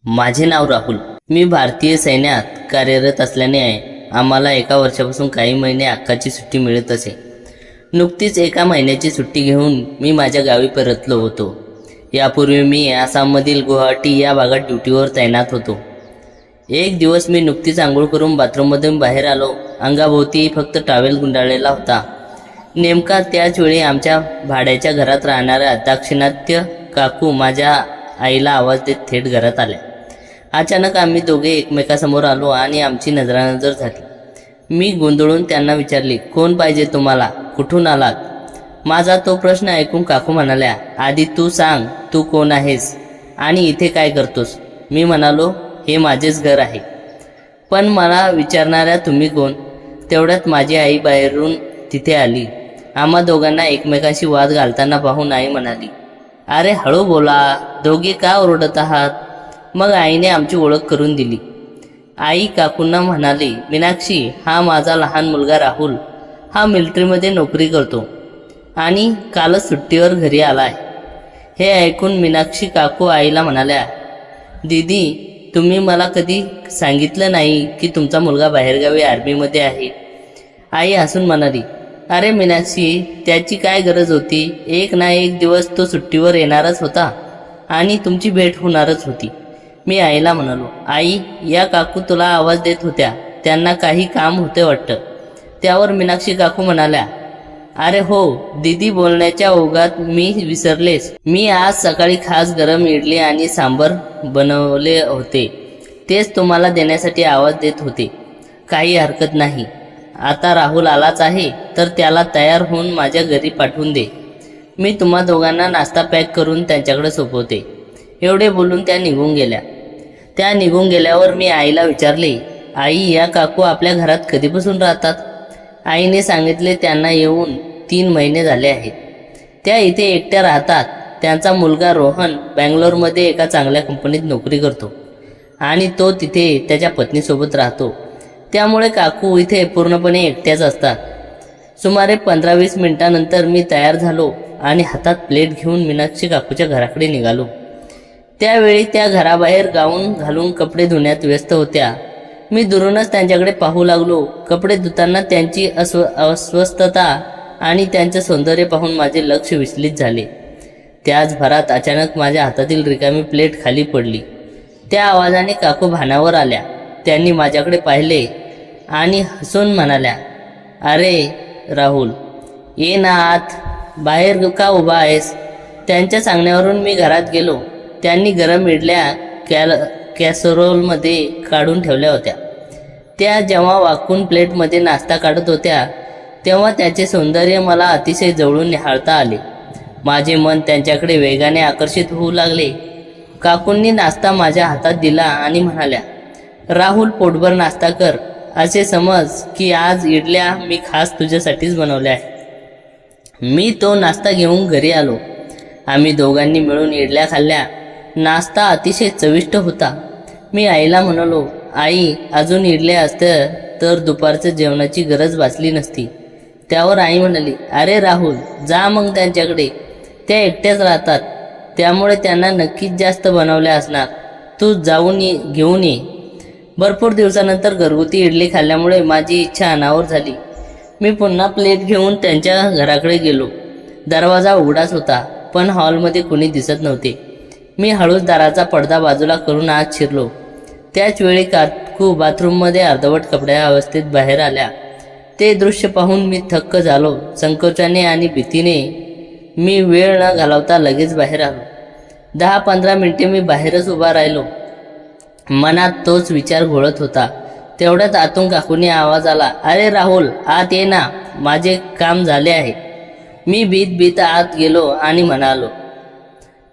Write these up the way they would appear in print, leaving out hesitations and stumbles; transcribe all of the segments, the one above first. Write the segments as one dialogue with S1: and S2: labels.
S1: माझे नाव राहुल. मी भारतीय सैन्यात कार्यरत असल्याने आम्हाला एका वर्षापासून काही महिने अक्काची सुट्टी मिळत असे. नुकतीच एका महिन्याची सुट्टी घेऊन मी माझ्या गावी परतलो होतो. यापूर्वी मी आसाममधील गुवाहाटी या भागात ड्युटीवर तैनात होतो. एक दिवस मी नुकतीच आंघोळ करून बाथरूममधून बाहेर आलो. अंगाभोवती फक्त टॉवेल गुंडाळलेला होता. नेमका त्याच वेळी आमच्या भाड्याच्या घरात राहणाऱ्या दाक्षिणात्य काकू माझ्या आईला आवाज देत थेट घरात आल्या. अचानक आम्ही दोघे एकमेकासमोर आलो आणि आमची नजरानजर झाली. मी गोंधळून त्यांना विचारले, कोण पाहिजे तुम्हाला, कुठून आलात? माझा तो प्रश्न ऐकून काकू म्हणाल्या, आधी तू सांग, तू कोण आहेस आणि इथे काय करतोस? मी म्हणालो, हे माझेच घर आहे. पण मला विचारणाऱ्या तुम्ही कोण? तेवढ्यात माझी आई बाहेरून तिथे आली. आम्हा दोघांना एकमेकांशी वाद घालताना पाहून आई म्हणाली, अरे हळू बोला, दोघे का ओरडत आहात? मग आईने आमची ओळख करून दिली. आई काकूंना म्हणाली, मीनाक्षी, हा माझा लहान मुलगा राहुल. हा मिलिटरीमध्ये नोकरी करतो आणि कालच सुट्टीवर घरी आला आहे. हे ऐकून मीनाक्षी काकू आईला म्हणाल्या, दीदी, तुम्ही मला कधी सांगितलं नाही की तुमचा मुलगा बाहेरगावी आर्मीमध्ये आहे. आई हसून म्हणाली, अरे मीनाक्षी, त्याची काय गरज होती? एक ना एक दिवस तो सुट्टीवर येणारच होता आणि तुमची भेट होणारच होती. मी आईला म्हणालो, आई, या काकू तुला आवाज देत होत्या, त्यांना काही काम होते वाटतं. त्यावर मीनाक्षी काकू म्हणाल्या, अरे हो दीदी, बोलण्याच्या ओघात मी विसरलेच. मी आज सकाळी खास गरम इडली आणि सांबर बनवले होते, तेच तुम्हाला देण्यासाठी आवाज देत होते. काही हरकत नाही. आता राहुल आलाच आहे तर त्याला तयार होऊन माझ्या घरी पाठवून दे. मी तुम्हा दोघांना नाश्ता पॅक करून त्यांच्याकडे सोपवते. एवढे बोलून त्या निघून गेल्या. त्या निघून गेल्यावर मी आईला विचारले, आई, या काकू आपल्या घरात कधीपासून राहतात? आईने सांगितले, त्यांना येऊन 3 महिने झाले आहेत. त्या इथे एकट्या राहतात. त्यांचा मुलगा रोहन बँगलोरमध्ये एका चांगल्या कंपनीत नोकरी करतो आणि तो तिथे त्याच्या पत्नीसोबत राहतो. त्यामुळे काकू इथे पूर्णपणे एकट्याच असतात. सुमारे 15-20 मिनिटांनंतर मी तयार झालो आणि हातात प्लेट घेऊन मीनाक्षी काकूच्या घराकडे निघालो. त्यावेळी त्या घराबाहेर गाऊन घालून कपडे धुण्यात व्यस्त होत्या. मी दुरूनच त्यांच्याकडे पाहू लागलो. कपडे धुताना त्यांची अस्वस्थता आणि त्यांचे सौंदर्य पाहून माझे लक्ष विचलित झाले. त्याच भरात अचानक माझ्या हातातील रिकामी प्लेट खाली पडली. त्या आवाजाने काकू भानावर आल्या. त्यांनी माझ्याकडे पाहिले आणि हसून म्हणाल्या, अरे राहुल, ये ना आत, बाहेर का उभा आहेस? त्यांच्या सांगण्यावरून मी घरात गेलो. त्यांनी गरम इडल्या कॅसरोलमध्ये काढून ठेवल्या होत्या. त्या जेव्हा वाकून प्लेटमध्ये नाश्ता काढत होत्या तेव्हा त्याचे सौंदर्य मला अतिशय जवळून निहाळता आले. माझे मन त्यांच्याकडे वेगाने आकर्षित होऊ लागले. काकूंनी नाश्ता माझ्या हातात दिला आणि म्हणाल्या, राहुल, पोटभर नाश्ता कर. असे समज की आज इडल्या मी खास तुझ्यासाठीच बनवल्या आहे. मी तो नाश्ता घेऊन घरी आलो. आम्ही दोघांनी मिळून इडल्या खाल्ल्या. नाश्ता अतिशय चविष्ट होता. मी आईला म्हणालो, आई, अजून इडल्या असत्या तर दुपारच्या जेवणाची गरज भासली नसती. त्यावर आई म्हणाली, अरे राहुल, जा मग त्यांच्याकडे. त्या एकट्याच राहतात, त्यामुळे त्यांना नक्कीच जास्त बनवल्या असणार. तू जाऊन घेऊन ये. भरपूर दिवसानंतर घरगुती इडली खाल्ल्यामुळे माझी इच्छा अनावर झाली. मी पुन्हा प्लेट घेऊन त्यांच्या घराकडे गेलो. दरवाजा उघडाच होता, पण हॉलमध्ये कुणी दिसत नव्हते. मी हळूच दाराचा पडदा बाजूला करून आत शिरलो. त्याच वेळी काकू बाथरूममध्ये अर्धवट कपड्या अवस्थेत बाहेर आल्या. ते दृश्य पाहून मी थक्क झालो. संकोचाने आणि भीतीने मी वेळ न घालवता लगेच बाहेर आलो. 10-15 मिनिटे मी बाहेरच उभा राहिलो. मनात तोच विचार घोळत होता. तेवढ्यात आतून काकूने आवाज आला, अरे राहुल, आत ये ना, माझे काम झाले आहे. मी भीत आत गेलो आणि म्हणालो,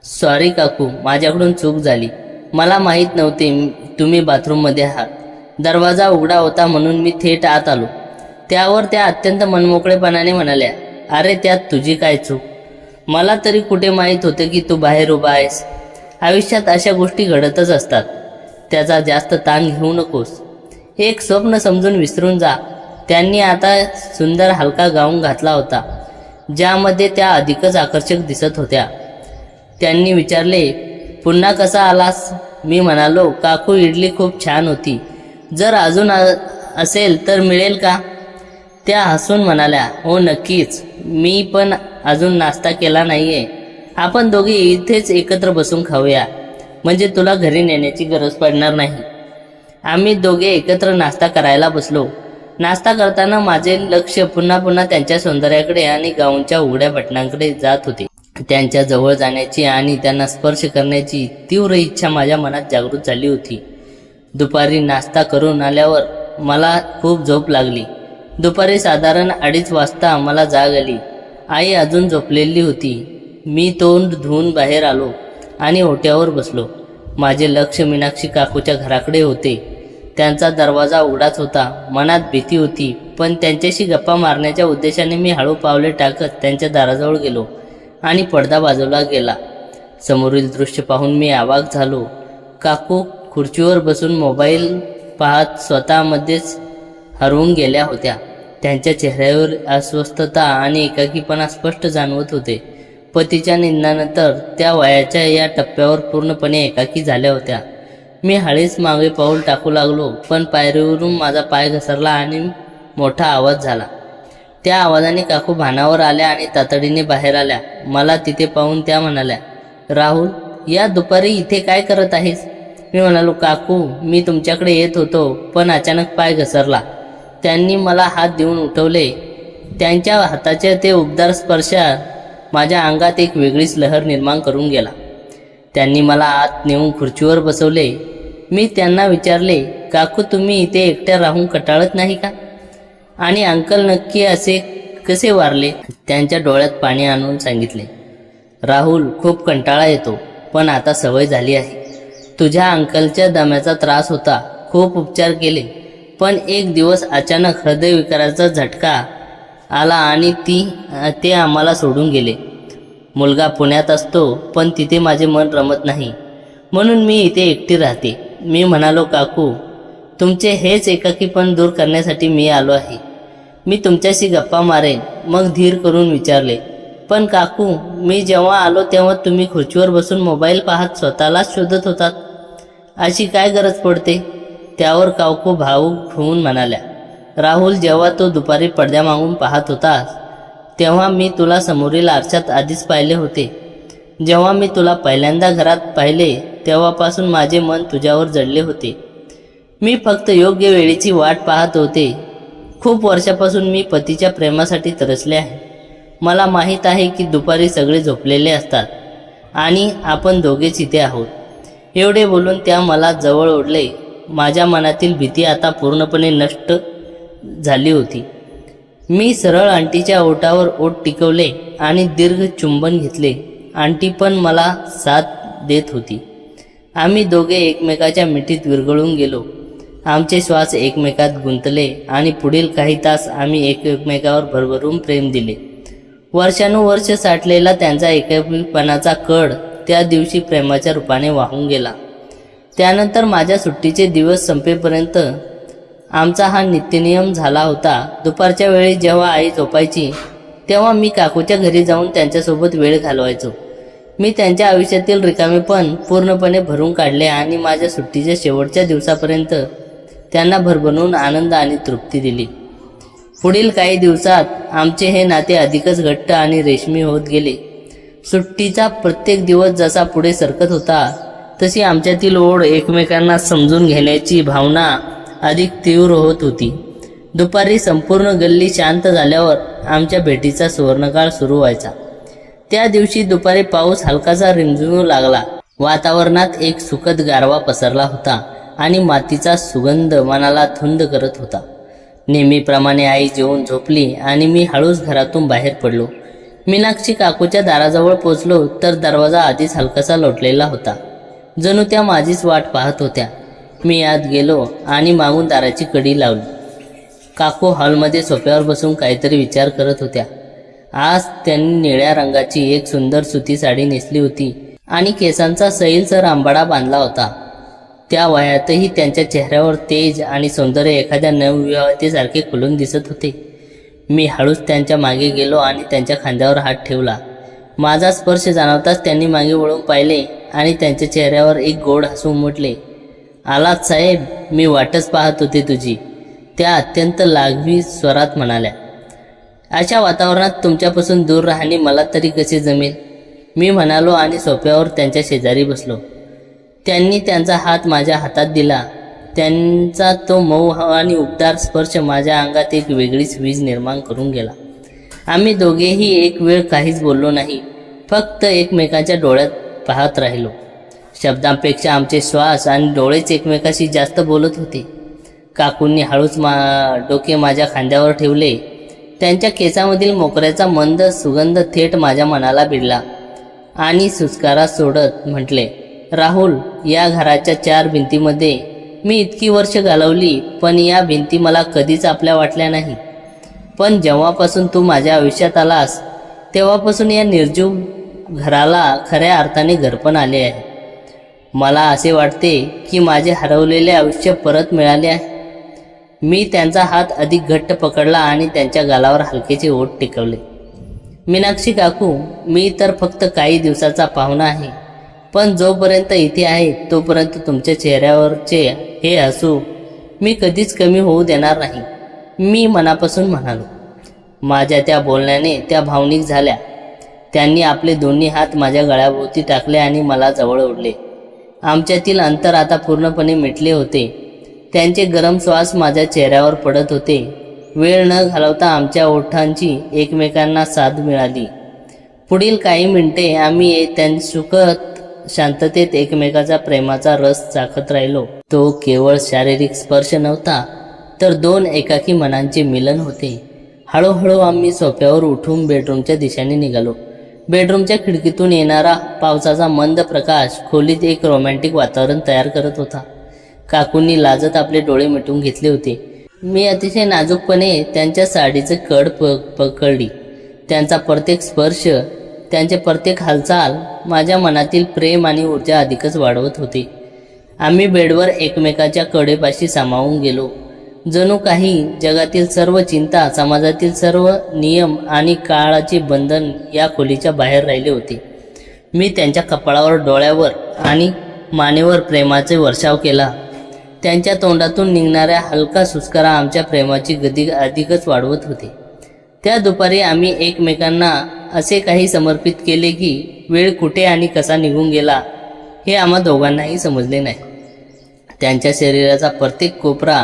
S1: सॉरी काकू, माझ्याकडून चूक झाली. मला माहीत नव्हते तुम्ही बाथरूममध्ये आहात. दरवाजा उघडा होता म्हणून मी थेट आत आलो. त्यावर त्या अत्यंत मनमोकळेपणाने म्हणाल्या, अरे त्यात तुझी काय चूक? मला तरी कुठे माहीत होते की तू बाहेर उभा आहेस. आयुष्यात अशा गोष्टी घडतच असतात. त्याचा जास्त ताण घेऊ नकोस. एक स्वप्न समजून विसरून जा. त्यांनी आता सुंदर हलका गाऊन घातला होता, ज्यामध्ये त्या अधिकच आकर्षक दिसत होत्या. त्यांनी विचारले, पुन्हा कसा आलास? मी म्हणालो, काकू इडली खूप छान होती. जर अजून असेल तर मिळेल का? त्या हसून म्हणाल्या, हो नक्कीच. मी पण अजून नाश्ता केला नाहीये. आपण दोघे इथेच एकत्र बसून खाऊया, म्हणजे तुला घरी नेण्याची गरज पडणार नाही. आम्ही दोघे एकत्र नाश्ता करायला बसलो. नाश्ता करताना माझे लक्ष पुन्हा पुन्हा त्यांच्या सौंदर्याकडे आणि गाऊनच्या उघड्या बटणांकडे जात होते. त्यांच्या जवळ जाण्याची आणि त्यांना स्पर्श करण्याची तीव्र इच्छा माझ्या मनात जागृत झाली होती. दुपारी नाश्ता करून आल्यावर मला खूप झोप लागली. दुपारी साधारण 2:30 वाजता मला जाग आली. आई अजून झोपलेली होती. मी तोंड धुवून बाहेर आलो आणि ओट्यावर बसलो. माझे लक्ष मीनाक्षी काकूच्या घराकडे होते. त्यांचा दरवाजा उघडाच होता. मनात भीती होती, पण त्यांच्याशी गप्पा मारण्याच्या उद्देशाने मी हळू पावले टाकत त्यांच्या दाराजवळ गेलो आणि पडदा बाजूला गेला. समोरील दृश्य पाहून मी अवाक झालो. काकू खुर्चीवर बसून मोबाईल पाहत स्वतःमध्येच हरवून गेल्या होत्या. त्यांच्या चेहऱ्यावर अस्वस्थता आणि एकाकीपणा स्पष्ट जाणवत होते. पतीच्या निधनानंतर त्या वयाच्या या टप्प्यावर पूर्णपणे एकाकी झाल्या होत्या. मी हळीच मागे पाऊल टाकू लागलो, पण पायरीवरून माझा पाय घसरला आणि मोठा आवाज झाला. त्या आवाजाने काकू भानावर आल्या आणि तातडीने बाहेर आल्या. मला तिथे पाहून त्या म्हणाल्या, राहुल, या दुपारी इथे काय करत आहेस? मी म्हणालो, काकू, मी तुमच्याकडे येत होतो, पण अचानक पाय घसरला. त्यांनी मला हात देऊन उठवले. त्यांच्या हाताचे ते उबदार स्पर्श माझ्या अंगात एक वेगळीच लहर निर्माण करून गेला. त्यांनी मला आत नेऊन खुर्चीवर बसवले. मी त्यांना विचारले, काकू, तुम्ही इथे एकट्या राहून कंटाळत नाही का? आणि अंकल नक्की असे कसे वारले? त्यांच्या डोळ्यात पाणी आणून सांगितले, राहुल, खूप कंटाळा येतो, पण आता सवय झाली आहे. तुझ्या अंकलच्या दम्याचा त्रास होता, खूप उपचार केले, पण एक दिवस अचानक हृदयविकाराचा झटका आला आणि ते आम्हाला सोडून गेले. मुलगा पुण्यात असतो, पण तिथे माझे मन रमत नाही, म्हणून मी इथे एकटी राहते. मी म्हणालो, काकू, तुमचे हेच एकाकीपण दूर करण्यासाठी मी आलो आहे. मी तुमच्याशी गप्पा मारेन. मग धीर करून विचारले, पण काकू, मी जेव्हा आलो तेव्हा तुम्ही खुर्चीवर बसून मोबाईल पाहत स्वतःलाच शोधत होतात. अशी काय गरज पडते? त्यावर काकू भावूक होऊन म्हणाल्या, राहुल, जेव्हा तू दुपारी पडद्यामागून पाहत होतास तेव्हा मी तुला समोरील आरशात आधीच पाहिले होते. जेव्हा मी तुला पहिल्यांदा घरात पाहिले तेव्हापासून माझे मन तुझ्यावर जडले होते. मी फक्त योग्य वेळेची वाट पाहत होते. खूप वर्षापासून मी पतीच्या प्रेमासाठी तरसले आहे. मला माहीत आहे की दुपारी सगळे झोपलेले असतात आणि आपण दोघेच इथे आहोत. एवढे बोलून त्या मला जवळ ओढले. माझ्या मनातील भीती आता पूर्णपणे नष्ट झाली होती. मी सरळ आंटीच्या ओठावर ओठ टिकवले आणि दीर्घ चुंबन घेतले. आंटी पण मला साथ देत होती. आम्ही दोघे एकमेकाच्या मिठीत विरघळून गेलो. आमचे श्वास एकमेकात गुंतले आणि पुढील काही तास आम्ही एकमेकावर भरभरून प्रेम दिले. वर्षानुवर्ष साठलेला त्यांचा एकाकीपणाचा कड त्या दिवशी प्रेमाच्या रूपाने वाहून गेला. त्यानंतर माझ्या सुट्टीचे दिवस संपेपर्यंत आमचा हा नित्यनियम झाला होता. दुपारच्या वेळी जेव्हा आई झोपायची तेव्हा मी काकूच्या घरी जाऊन त्यांच्यासोबत वेळ घालवायचो. मी त्यांच्या आयुष्यातील रिकामेपण पूर्णपणे भरून काढले आणि माझ्या सुट्टीच्या शेवटच्या दिवसापर्यंत त्यांना भरभरून आनंद आणि तृप्ती दिली. पुढील काही दिवसात आमचे हे नाते अधिकच घट्ट आणि रेशमी होत गेले. सुट्टीचा प्रत्येक दिवस जसा पुढे सरकत होता तशी आमच्यातील ओढ, एकमेकांना समजून घेण्याची भावना अधिक तीव्र होत होती. दुपारी संपूर्ण गल्ली शांत झाल्यावर आमच्या भेटीचा सुवर्णकाळ सुरू व्हायचा. त्या दिवशी दुपारी पाऊस हलकासा रिमझिमू लागला. वातावरणात एक सुखद गारवा पसरला होता आणि मातीचा सुगंध मनाला थुंद करत होता. नेहमीप्रमाणे आई जेवून झोपली आणि मी हळूच घरातून बाहेर पडलो. मीनाक्षी काकूच्या दाराजवळ पोचलो तर दरवाजा आधीच हलकासा लोटलेला होता. जणू त्या माझीच वाट पाहत होत्या. मी आत गेलो आणि मागून दाराची कडी लावली. काकू हॉलमध्ये सोफ्यावर बसून काहीतरी विचार करत होत्या. आज त्यांनी निळ्या रंगाची एक सुंदर सुती साडी नेसली होती आणि केसांचा सैलसर आंबाडा बांधला होता. त्या वयातही त्यांच्या चेहऱ्यावर तेज आणि सौंदर्य एखाद्या नवविवाहितेसारखे खुलून दिसत होते. मी हळूच त्यांच्या मागे गेलो आणि त्यांच्या खांद्यावर हात ठेवला. माझा स्पर्श जाणवताच त्यांनी मागे वळून पाहिले आणि त्यांच्या चेहऱ्यावर एक गोड हसू उमटले. आलात साहेब, मी वाटच पाहत होते तुझी, त्या अत्यंत लाघवी स्वरात म्हणाल्या. अशा वातावरणात तुमच्यापासून दूर राहणे मला तरी कसे जमेल, मी म्हणालो आणि सोफ्यावर त्यांच्या शेजारी बसलो. त्यांनी त्यांचा हात माझ्या हातात दिला. त्यांचा तो मऊ आणि उबदार स्पर्श माझ्या अंगात एक वेगळीच वीज निर्माण करून गेला. आम्ही दोघेही एक वेळ काहीच बोललो नाही, फक्त एकमेकांच्या डोळ्यात पाहत राहिलो. शब्दांपेक्षा आमचे श्वास आणि डोळेच एकमेकाशी जास्त बोलत होते. काकूंनी हळूच डोके माझ्या खांद्यावर ठेवले. त्यांच्या केसामधील मोकऱ्याचा मंद सुगंध थेट माझ्या मनाला भिडला आणि सुस्कारा सोडत म्हटले, राहुल, या घराच्या 4 भिंतीमध्ये मी इतकी वर्ष घालवली, पण या भिंती मला कधीच आपल्या वाटल्या नाही. पण जेव्हापासून तू माझ्या आयुष्यात आलास तेव्हापासून या निर्जीव घराला खऱ्या अर्थाने घरपण आले आहे. मला असे वाटते की माझे हरवलेले आयुष्य परत मिळाले आहे. मी त्यांचा हात अधिक घट्ट पकडला आणि त्यांच्या गालावर हलकेचे ओठ टेकवले. मीनाक्षी काकू, मी तर फक्त काही दिवसाचा पाहुणा आहे, पण जोपर्यंत इथे आहे तोपर्यंत तुमच्या चेहऱ्यावरचे हे हसू मी कधीच कमी होऊ देणार नाही, मी मनापासून म्हणालो. माझ्या त्या बोलण्याने त्या भावनिक झाल्या. त्यांनी आपले दोन्ही हात माझ्या गळ्याभोवती टाकले आणि मला जवळ ओढले. आमच्यातील अंतर आता पूर्णपणे मिटले होते. त्यांचे गरम श्वास माझ्या चेहऱ्यावर पडत होते. वेळ न घालवता आमच्या ओठांची एकमेकांना साथ मिळाली. पुढील काही मिनिटे आम्ही सुखद शांततेत एकमेकाचा प्रेमाचा रस चाखत राहिलो. तो केवळ शारीरिक स्पर्श नव्हता, तर 2 एकाकी मनांचे मिलन होते. हळूहळू आम्ही सोफ्यावर उठून बेडरूमच्या दिशेने निघालो. बेडरूमच्या खिडकीतून येणारा पावसाचा मंद प्रकाश खोलीत एक रोमॅन्टिक वातावरण तयार करत होता. काकूंनी लाजत आपले डोळे मिटून घेतले होते. मी अतिशय नाजूकपणे त्यांच्या साडीचे कड पकडली. त्यांचा प्रत्येक स्पर्श, त्यांचे प्रत्येक हालचाल माझ्या मनातील प्रेम आणि ऊर्जा अधिकच वाढवत होते. आम्ही बेडवर एकमेकाच्या कडेपाशी सामावून गेलो. जणू काही जगातील सर्व चिंता, समाजातील सर्व नियम आणि काळाचे बंधन या खोलीच्या बाहेर राहिले होते. मी त्यांच्या कपाळावर, डोळ्यावर आणि मानेवर प्रेमाचे वर्षाव केला. त्यांच्या तोंडातून निघणाऱ्या हलका सुस्कारा आमच्या प्रेमाची गती अधिकच वाढवत होते. त्या दुपारी आम्ही एकमेकांना असे काही समर्पित केले की वेळ कुठे आणि कसा निघून गेला हे आम्हा दोघांनाही समजले नाही. त्यांच्या शरीराचा प्रत्येक कोपरा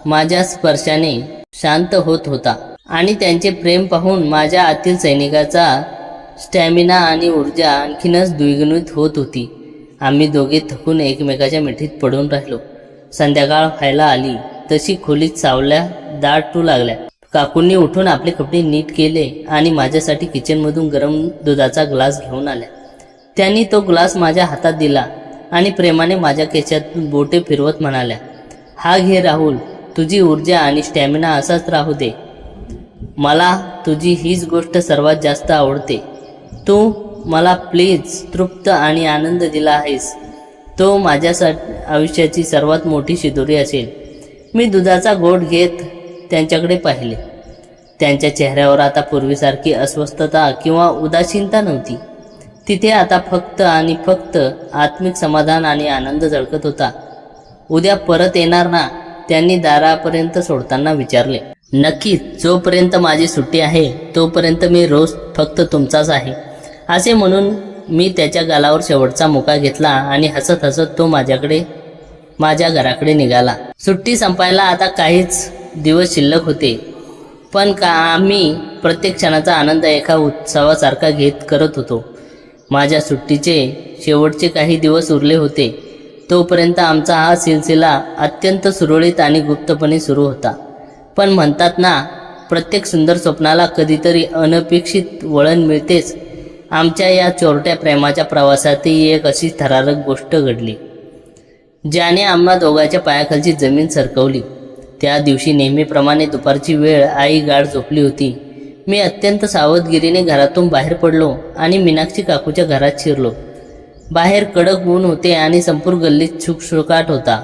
S1: माझ्या स्पर्शाने शांत होत होता आणि त्यांचे प्रेम पाहून माझ्या आतील सैनिकाचा स्टॅमिना आणि ऊर्जा आणखीनच द्विगुणित होत होती. आम्ही दोघे थकून एकमेकाच्या मिठीत पडून राहिलो. संध्याकाळ व्हायला आली तशी खोलीत सावल्या दाटू लागल्या. काकूंनी उठून आपले कपडे नीट केले आणि माझ्यासाठी किचनमधून गरम दुधाचा ग्लास घेऊन आल्या. त्यांनी तो ग्लास माझ्या हातात दिला आणि प्रेमाने माझ्या केसातून बोटे फिरवत म्हणाल्या, हा घे राहुल, तुझी ऊर्जा आणि स्टॅमिना असाच राहू दे. मला तुझी हीच गोष्ट सर्वात जास्त आवडते. तू मला प्लीज तृप्त आणि आनंद दिला आहेस. तो माझ्या आयुष्याची सर्वात मोठी शिदोरी असेल. मी दुधाचा घोट घेत त्यांच्याकडे पाहिले. त्यांच्या चेहऱ्यावर आता पूर्वीसारखी अस्वस्थता किंवा उदासीनता नव्हती. तिथे आता फक्त आणि फक्त आत्मिक समाधान आणि आनंद झळकत होता. उद्या परत येणार ना? त्यांनी दारापर्यंत सोडताना विचारले. नक्कीच, जोपर्यंत माझी सुट्टी आहे तोपर्यंत मी रोज फक्त तुमचाच आहे, असे म्हणून मी त्याच्या गालावर शेवटचा मुका घेतला आणि हसत हसत तो माझ्या घराकडे निघाला. सुट्टी संपायला आता काहीच दिवस शिल्लक होते, पण आम्ही प्रत्येक क्षणाचा आनंद एका उत्सवासारखा करत होतो. माझ्या सुट्टीचे शेवटचे काही दिवस उरले होते. तोपर्यंत आमचा हा सिलसिला अत्यंत सुरळीत आणि गुप्तपणे सुरू होता. पण म्हणतात ना, प्रत्येक सुंदर स्वप्नाला कधीतरी अनपेक्षित वळण मिळतेच. आमच्या या चोरट्या प्रेमाच्या प्रवासातही एक अशी थरारक गोष्ट घडली, ज्याने आम्हा दोघांच्या पायाखालची जमीन सरकवली. त्या दिवशी नेहमीप्रमाणे दुपारची वेळ आई गाढ झोपली होती. मी अत्यंत सावधगिरीने घरातून बाहेर पडलो आणि मीनाक्षी काकूच्या घरात शिरलो. बाहेर कडक ऊन होते आणि संपूर्ण गल्लीत शुकशुकाट होता.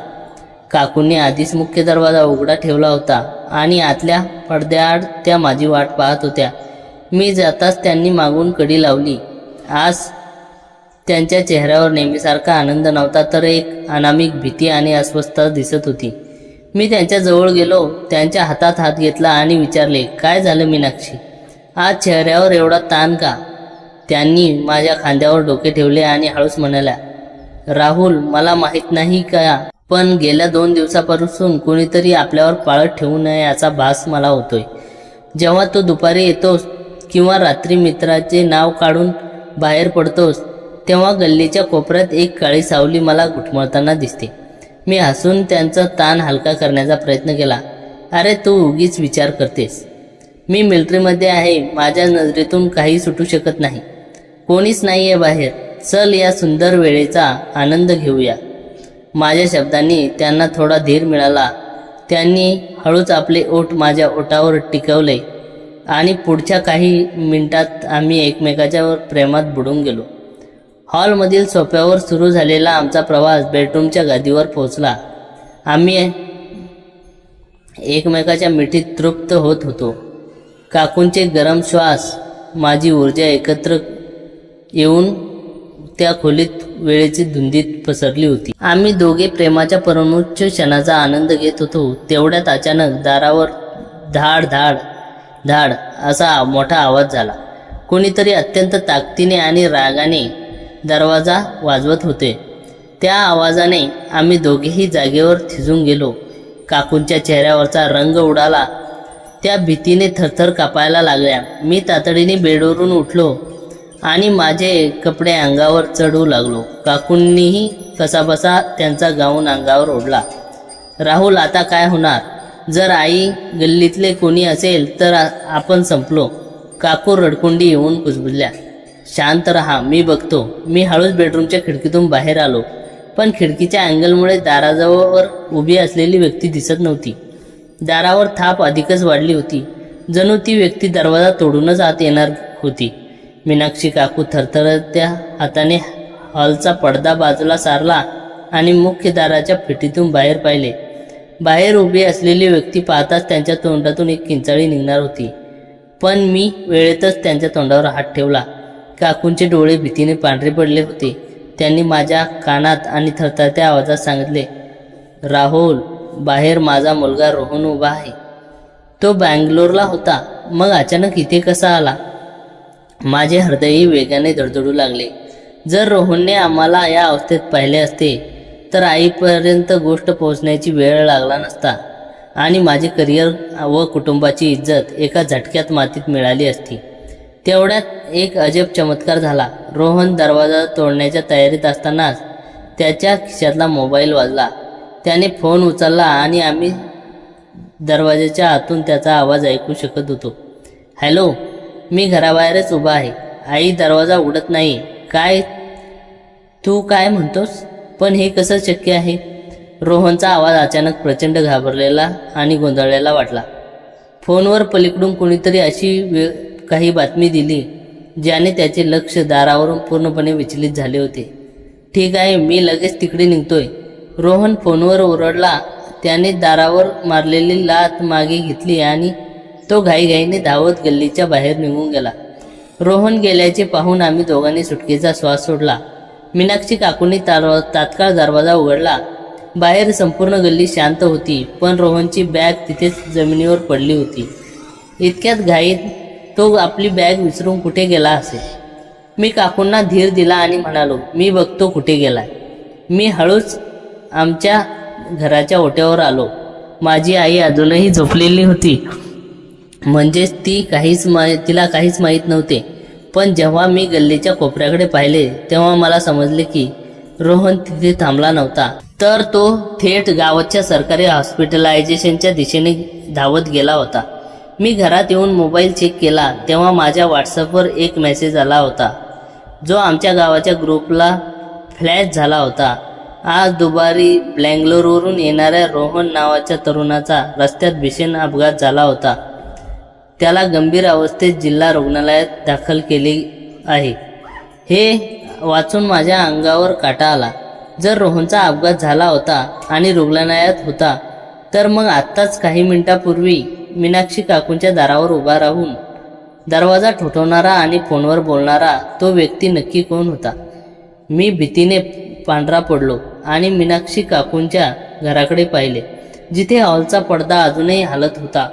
S1: काकूंनी आधीच मुख्य दरवाजा उघडा ठेवला होता आणि आतल्या पडद्याआड त्या माझी वाट पाहत होत्या. मी जाताच त्यांनी मागून कडी लावली. आज त्यांच्या चेहऱ्यावर नेहमीसारखा आनंद नव्हता, तर एक अनामिक भीती आणि अस्वस्थता दिसत होती. मी त्यांच्या जवळ गेलो, त्यांच्या हातात हात घेतला आणि विचारले, काय झालं मीनाक्षी? आज चेहऱ्यावर एवढा ताण का? त्यांनी माझ्या खांद्यावर डोके ठेवले आणि हळूच म्हणाल्या, राहुल, मला माहीत नाही का, पण गेल्या 2 दिवसापासून कोणीतरी आपल्यावर पाळत ठेवू नये याचा भास मला होतोय. जेव्हा तू दुपारी येतोस किंवा रात्री मित्राचे नाव काढून बाहेर पडतोस, तेव्हा गल्लीच्या कोपऱ्यात एक काळी सावली मला घुटमळताना दिसते. मी हसून त्यांचा ताण हलका करण्याचा प्रयत्न केला. अरे, तू उगीच विचार करतेस. मी मिलिटरीमध्ये आहे, माझ्या नजरेतून काही सुटू शकत नाही. कोणीच नाही आहे बाहेर. चल, या सुंदर वेळेचा आनंद घेऊया. माझ्या शब्दांनी त्यांना थोडा धीर मिळाला. त्यांनी हळूच आपले ओठ माझ्या ओठावर टिकवले आणि पुढच्या काही मिनिटात आम्ही एकमेकाच्या प्रेमात बुडून गेलो. हॉलमधील सोफ्यावर सुरू झालेला आमचा प्रवास बेडरूमच्या गादीवर पोहोचला. आम्ही एकमेकाच्या मिठीत तृप्त होत होतो. काकूंचे गरम श्वास, माझी ऊर्जा एकत्र येऊन त्या खोलीत वेळेची धुंदीत पसरली होती. आम्ही दोघे प्रेमाच्या परमोच्च क्षणाचा आनंद घेत होतो. तेवढ्यात अचानक दारावर धाड धाड धाड असा मोठा आवाज झाला. कोणीतरी अत्यंत ताकदीने आणि रागाने दरवाजा वाजवत होते. त्या आवाजाने आम्ही दोघेही जागेवर थिजून गेलो. काकूंच्या चेहऱ्यावरचा रंग उडाला. त्या भीतीने थरथर कापायला लागल्या. मी तातडीने बेडवरून उठलो आणि माझे कपडे अंगावर चढवू लागलो. काकूंनीही कसाबसा त्यांचा गाऊन अंगावर ओढला. राहुल, आता काय होणार? जर आई गल्लीतले कोणी असेल तर आपण संपलो. काकू रडकुंडी येऊन कुजबुजल्या. शांत रहा, मी बघतो. मी हळूच बेडरूमच्या खिडकीतून बाहेर आलो, पण खिडकीच्या अँगलमुळे दाराजवळ उभी असलेली व्यक्ती दिसत नव्हती. दारावर थाप अधिकच वाढली होती. जणू ती व्यक्ती दरवाजा तोडूनच आत येणार होती. मीनाक्षी काकू थरथरत्या हाताने हॉलचा पडदा बाजूला सारला आणि मुख्य दाराच्या फिटीतून बाहेर पाहिले. बाहेर उभी असलेली व्यक्ती पाहताच त्यांच्या तोंडातून एक किंचाळी निघणार होती, पण मी वेळेतच त्यांच्या तोंडावर हात ठेवला. काकूंचे डोळे भीतीने पांढरे पडले होते. त्यांनी माझ्या कानात आणि थरथरत्या आवाजात सांगितले, राहुल, बाहेर माझा मुलगा रोहन उभा आहे. तो बँगलोरला होता, मग अचानक इथे कसा आला? माझे हृदयही वेगाने धडधडू लागले. जर रोहनने आम्हाला या अवस्थेत पाहिले असते तर आईपर्यंत गोष्ट पोहोचण्याची वेळ लागला नसता आणि माझे करिअर व कुटुंबाची इज्जत एका झटक्यात मातीत मिळाली असती. तेवढ्यात एक अजब चमत्कार झाला. रोहन दरवाजा तोडण्याच्या तयारीत असतानाच त्याच्या खिशातला मोबाईल वाजला. त्याने फोन उचलला आणि आम्ही दरवाजाच्या आतून त्याचा आवाज ऐकू शकत होतो. हॅलो, मी घराबाहेरच उभा आहे. आई, दरवाजा उघडत नाही. काय? तू काय म्हणतोस? पण हे कसं शक्य आहे? रोहनचा आवाज अचानक प्रचंड घाबरलेला आणि गोंधळलेला वाटला. फोनवर पलीकडून कोणीतरी अशी काही बातमी दिली ज्याने त्याचे लक्ष दारावरून पूर्णपणे विचलित झाले होते. ठीक आहे, मी लगेच तिकडे निघतोय, रोहन फोनवर ओरडला. त्याने दारावर मारलेली लाथ मागे घेतली आणि तो घाईघाईने धावत गल्लीच्या बाहेर निघून गेला. रोहन गेल्याचे पाहून आम्ही दोघांनी सुटकेचा श्वास सोडला. मीनाक्षी काकूंनी तात्काळ दरवाजा उघडला. बाहेर संपूर्ण गल्ली शांत होती, पण रोहनची बॅग तिथेच जमिनीवर पडली होती. इतक्यात घाईत तो आपली बॅग विसरून कुठे गेला असेल. मी काकूंना धीर दिला आणि म्हणालो, मी बघतो कुठे गेलाय. मी हळूच आमच्या घराच्या ओट्यावर आलो. माझी आई अजूनही झोपलेली होती, म्हणजेच तिला काहीच माहीत नव्हते. पण जेव्हा मी गल्लीच्या कोपऱ्याकडे पाहिले तेव्हा मला समजले की रोहन तिथे थांबला नव्हता, तर तो थेट गावाच्या सरकारी हॉस्पिटलायझेशनच्या दिशेने धावत गेला होता. मी घरात येऊन मोबाईल चेक केला तेव्हा माझ्या व्हॉट्सअपवर एक मेसेज आला होता, जो आमच्या गावाच्या ग्रुपला फ्लॅश झाला होता. आज दुपारी बँगलोरवरून येणाऱ्या रोहन नावाच्या तरुणाचा रस्त्यात भीषण अपघात झाला होता. त्याला गंभीर अवस्थेत जिल्हा रुग्णालयात दाखल केले आहे. हे वाचून माझ्या अंगावर काटा आला. जर रोहनचा अपघात झाला होता आणि रुग्णालयात होता तर मग आत्ताच काही मिनिटापूर्वी मीनाक्षी काकूंच्या दारावर उभा राहून दरवाजा ठोठवणारा आणि फोनवर बोलणारा तो व्यक्ती नक्की कोण होता? मी भीतीने पांढरा पडलो आणि मीनाक्षी काकूंच्या घराकडे पाहिले, जिथे हॉलचा पडदा अजूनही हालत होता.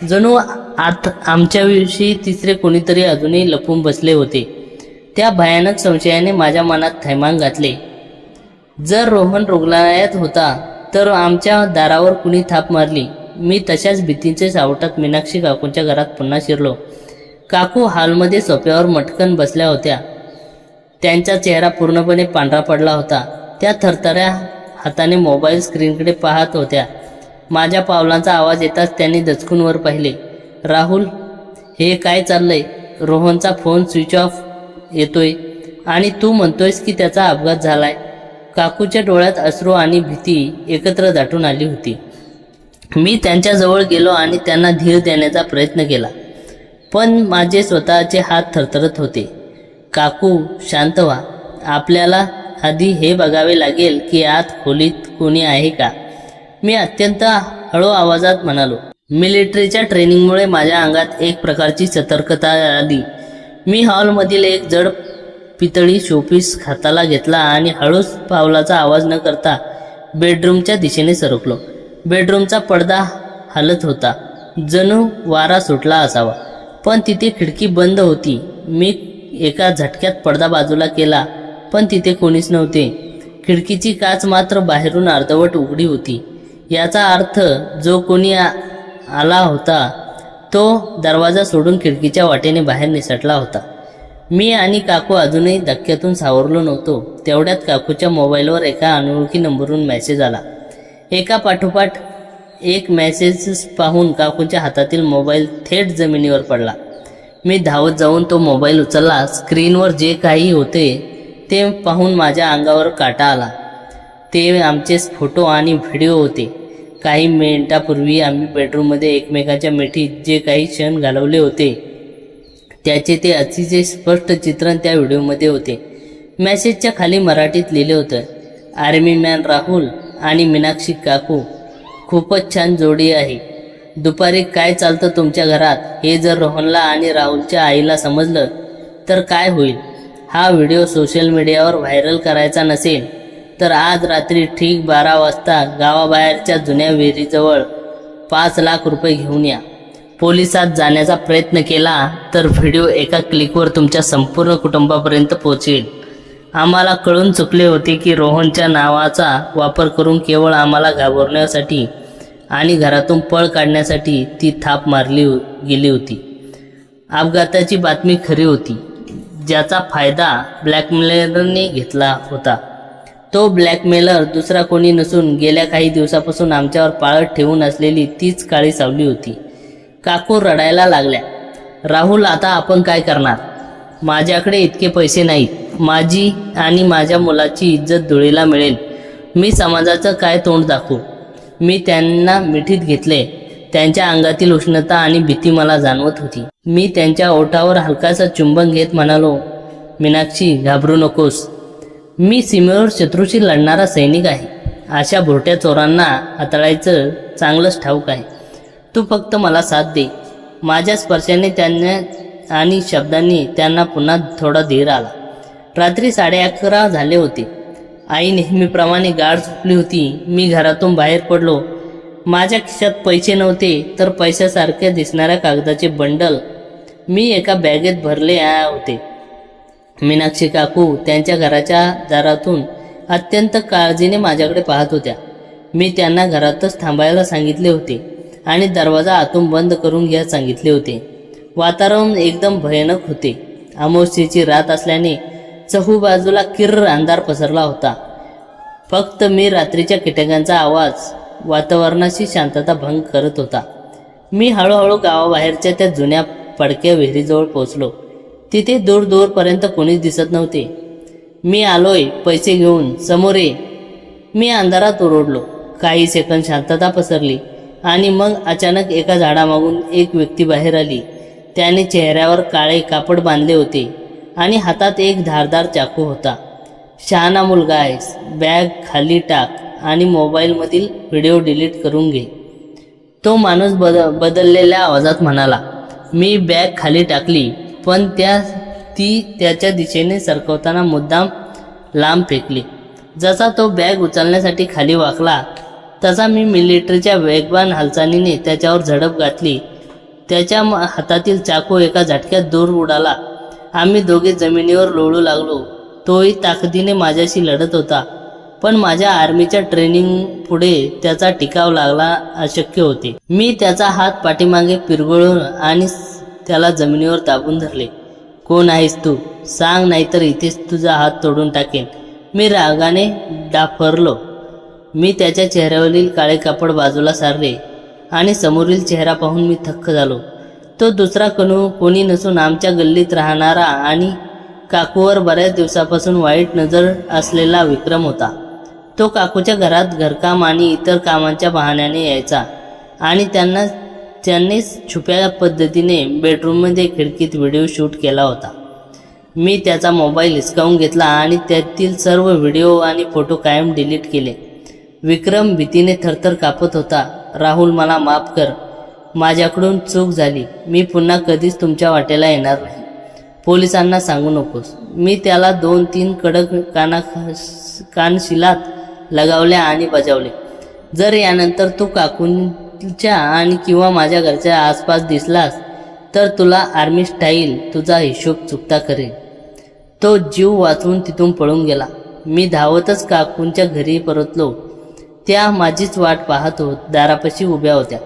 S1: जणू आत आमच्याविषयी तिसरे कोणीतरी अजूनही लपून बसले होते. त्या भयानक संशयाने माझ्या मनात थैमान घातले. जर रोहन रुग्णालयात होता तर आमच्या दारावर कुणी थाप मारली. मी तशाच भीतीचे सावटात मीनाक्षी काकूंच्या घरात पुन्हा शिरलो. काकू हॉलमध्ये सोफ्यावर मटकन बसल्या होत्या. त्यांचा चेहरा पूर्णपणे पांढरा पडला होता. त्या थरथऱ्या हाताने मोबाईल स्क्रीनकडे पाहत होत्या. माझ्या पावलांचा आवाज येताच त्यांनी दचकून वर पाहिले. राहुल, हे काय चाललंय? रोहनचा फोन स्विच ऑफ येतोय आणि तू म्हणतोयस की त्याचा अपघात झालाय. काकूच्या डोळ्यात अश्रू आणि भीती एकत्र दाटून आली होती. मी त्यांच्याजवळ गेलो आणि त्यांना धीर देण्याचा प्रयत्न केला, पण माझे स्वतःचे हात थरथरत होते. काकू, शांत व्हा. आपल्याला आधी हे बघावे लागेल की आत खोलीत कोणी आहे का, मी अत्यंत हळू आवाजात म्हणालो. मिलिटरीच्या ट्रेनिंगमुळे माझ्या अंगात एक प्रकारची सतर्कता आली. मी हॉलमधील एक जड पितळी शोपीस हाताला घेतला आणि हळूच पावलाचा आवाज न करता बेडरूमच्या दिशेने सरकलो. बेडरूमचा पडदा हलत होता, जणू वारा सुटला असावा, पण तिथे खिडकी बंद होती. मी एका झटक्यात पडदा बाजूला केला, पण तिथे कोणीच नव्हते. खिडकीची काच मात्र बाहेरून अर्धवट उघडी होती. याचा अर्थ जो कोणी आला होता तो दरवाजा सोडून खिडकीच्या वाटेने बाहेर निसटला होता. मी आणि काकू अजूनही धक्क्यातून सावरलो नव्हतो. तेवढ्यात काकूच्या मोबाईलवर एका अनोळखी नंबरवरून मेसेज आला. एका पाठोपाठ एक मेसेज पाहून काकूच्या हातातील मोबाईल थेट जमिनीवर पडला. मी धावत जाऊन तो मोबाईल उचलला. स्क्रीनवर जे काही होते ते पाहून माझ्या अंगावर काटा आला. ते आमचे फोटो आणि व्हिडिओ होते. काही मिनिटापूर्वी आम्ही बेडरूममध्ये एकमेकांच्या मिठीत जे काही क्षण घालवले होते त्याचे ते अतिशय स्पष्ट चित्रण त्या व्हिडिओमध्ये होते. मेसेजच्या खाली मराठीत लिहिले होतं, आर्मी मॅन राहुल आणि मीनाक्षी काकू खूपच छान जोडी आहे. दुपारी काय चालतं तुमच्या घरात हे जर रोहनला आणि राहुलच्या आईला समजलं तर काय होईल? हा व्हिडिओ सोशल मीडियावर व्हायरल करायचा नसेल तर आज रात्री ठीक 12 वाजता गावाबाहेरच्या जुन्या विहिरीजवळ 5 लाख रुपये घेऊन या. पोलिसात जाण्याचा प्रयत्न केला तर व्हिडिओ एका क्लिकवर तुमच्या संपूर्ण कुटुंबापर्यंत पोहोचेल. आम्हाला कळून चुकले होते की रोहनच्या नावाचा वापर करून केवळ आम्हाला घाबरण्यासाठी आणि घरातून पळ काढण्यासाठी ती थाप मारली गेली होती. अपघाताची बातमी खरी होती, ज्याचा फायदा ब्लॅकमेलरने घेतला होता. तो ब्लॅकमेलर दुसरा कोणी नसून गेल्या काही दिवसापासून आमच्यावर पाळत ठेवून असलेली तीच काळी सावली होती. काकू रडायला लागल्या. राहुल, आता आपण काय करणार? माझ्याकडे इतके पैसे नाहीत. माझी आणि माझ्या मुलाची इज्जत धुळीला मिळेल. मी समाजाचं काय तोंड दाखवू? मी त्यांना मिठीत घेतले. त्यांच्या अंगातील उष्णता आणि भीती मला जाणवत होती. मी त्यांच्या ओठावर हलकासा चुंबन घेत म्हणालो, मीनाक्षी, घाबरू नकोस. मी सीमेवर शत्रूशी लढणारा सैनिक आहे. अशा भोरट्या चोरांना हाताळायचं चांगलंच ठाऊक आहे. तू फक्त मला साथ दे. माझ्या स्पर्शाने त्यांना आणि शब्दांनी त्यांना पुन्हा थोडा धीर आला. रात्री 11:30 झाले होते. आई नेहमीप्रमाणे गाढ झोपली होती. मी घरातून बाहेर पडलो. माझ्या खिशात पैसे नव्हते तर पैशासारखे दिसणाऱ्या कागदाचे बंडल मी एका बॅगेत भरले होते. मीनाक्षी काकू त्यांच्या घराच्या दारातून अत्यंत काळजीने माझ्याकडे पाहत होत्या. मी त्यांना घरातच थांबायला सांगितले होते आणि दरवाजा आतून बंद करून घ्या सांगितले होते. वातावरण एकदम भयानक होते. अमावस्येची रात असल्याने चहूबाजूला किर्र अंधार पसरला होता. फक्त मी रात्रीच्या कीटकांचा आवाज वातावरणाची शांतता भंग करत होता. मी हळूहळू गावाबाहेरच्या त्या जुन्या पडक्या विहिरीजवळ पोहोचलो. तिथे दूर दूरपर्यंत कोणीच दिसत नव्हते. मी आलोय, पैसे घेऊन, समोर ये. मी अंधारात ओरडलो. काही सेकंद शांतता पसरली आणि मग अचानक एका झाडामागून एक व्यक्ती बाहेर आली. त्याने चेहऱ्यावर काळे कापड बांधले होते आणि हातात एक धारदार चाकू होता. शहाणा मुलगा आहेस, बॅग खाली टाक आणि मोबाईलमधील व्हिडिओ डिलीट करून घे. तो माणूस बदललेल्या आवाजात म्हणाला. मी बॅग खाली टाकली, पण ती त्याच्या दिशेने सरकवताना मुद्दाम लांब फेकली. जसा तो बॅग उचलण्यासाठी खाली वाकला तसा मी मिलिटरीच्या वेगवान हालचालीने त्याच्यावर झडप घातली. त्याच्या हातातील चाकू एका झटक्यात दूर उडाला. आम्ही दोघे जमिनीवर लोळू लागलो. तोही ताकदीने माझ्याशी लढत होता, पण माझ्या आर्मीच्या ट्रेनिंग पुढे त्याचा टिकाव लागला अशक्य होते. मी त्याचा हात पाठीमागे पिरगळून आणि त्याला जमिनीवर दाबून धरले. कोण आहेस तू? सांग, नाहीतर इथेच तुझा हात तोडून टाकेन. मी रागाने डाफरलो. मी त्याच्या चेहऱ्यावरील काळे कापड बाजूला सारले आणि समोरील चेहरा पाहून मी थक्क झालो. तो दुसरा कोणी नसून आमच्या गल्लीत राहणारा आणि काकूवर बऱ्याच दिवसापासून वाईट नजर असलेला विक्रम होता. तो काकूच्या घरात घरकाम आणि इतर कामांच्या बहाण्याने यायचा आणि त्यांनीच छुप्या पद्धतीने बेडरूममध्ये खिडकीत व्हिडिओ शूट केला होता. मी त्याचा मोबाईल हिसकावून घेतला आणि त्यातील सर्व व्हिडिओ आणि फोटो कायम डिलीट केले. विक्रम भीतीने थरथर कापत होता. राहुल, मला माफ कर. माझ्याकडून चूक झाली. मी पुन्हा कधीच तुमच्या वाटेला येणार नाही. पोलिसांना सांगू नकोस. मी त्याला 2-3 कडक कानशिलात लगावल्या आणि बजावले. जर यानंतर तू काकूंच्या आणि किंवा माझ्या घरच्या आसपास दिसलास तर तुला आर्मी स्टाईल तुझा हिशोब चुकता करेन. तो जीव वाचवून तिथून पळून गेला. मी धावतच काकूंच्या घरी परतलो. त्या माझीच वाट पाहत दारापाशी उभ्या होत्या.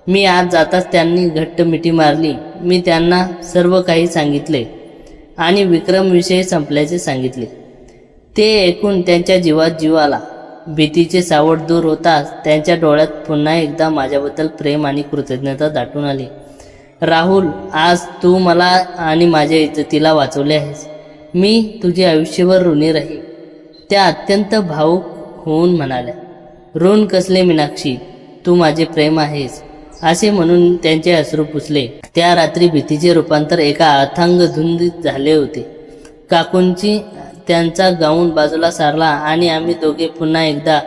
S1: मी आत जाताच त्यांनी घट्ट मिठी मारली. मी त्यांना सर्व काही सांगितले आणि विक्रमविषयी संपल्याचे सांगितले. ते ऐकून त्यांच्या जीवात जीव आला. भीतीचे सावट दूर होताच त्यांच्या डोळ्यात पुन्हा एकदा माझ्याबद्दल प्रेम आणि कृतज्ञता दाटून आली. राहुल, आज तू मला आणि माझ्या इज्जतीला वाचवले आहेस. मी तुझे आयुष्यभर ऋणी राहील. त्या अत्यंत भावूक होऊन म्हणाल्या. ऋण कसले मीनाक्षी, तू माझे प्रेम आहेस, असे म्हणून त्यांचे अश्रू पुसले. त्या रात्री भीतीचे रूपांतर एका अथांग धुंदीत झाले होते. काकूंची त्यांचा गाऊन बाजूला सारला आणि आम्ही दोघे पुन्हा एकदा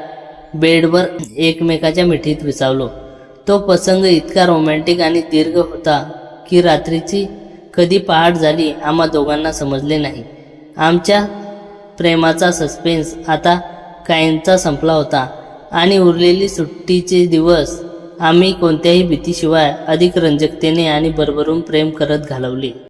S1: बेडवर एकमेकाच्या मिठीत विसावलो. तो प्रसंग इतका रोमॅन्टिक आणि दीर्घ होता की रात्रीची कधी पहाट झाली आम्हा दोघांना समजले नाही. आमच्या प्रेमाचा सस्पेन्स आता कायमचा संपला होता आणि उरलेली सुट्टीचे दिवस आम्ही कोणत्याही भीतीशिवाय अधिक रंजकतेने आणि भरभरून प्रेम करत घालवले.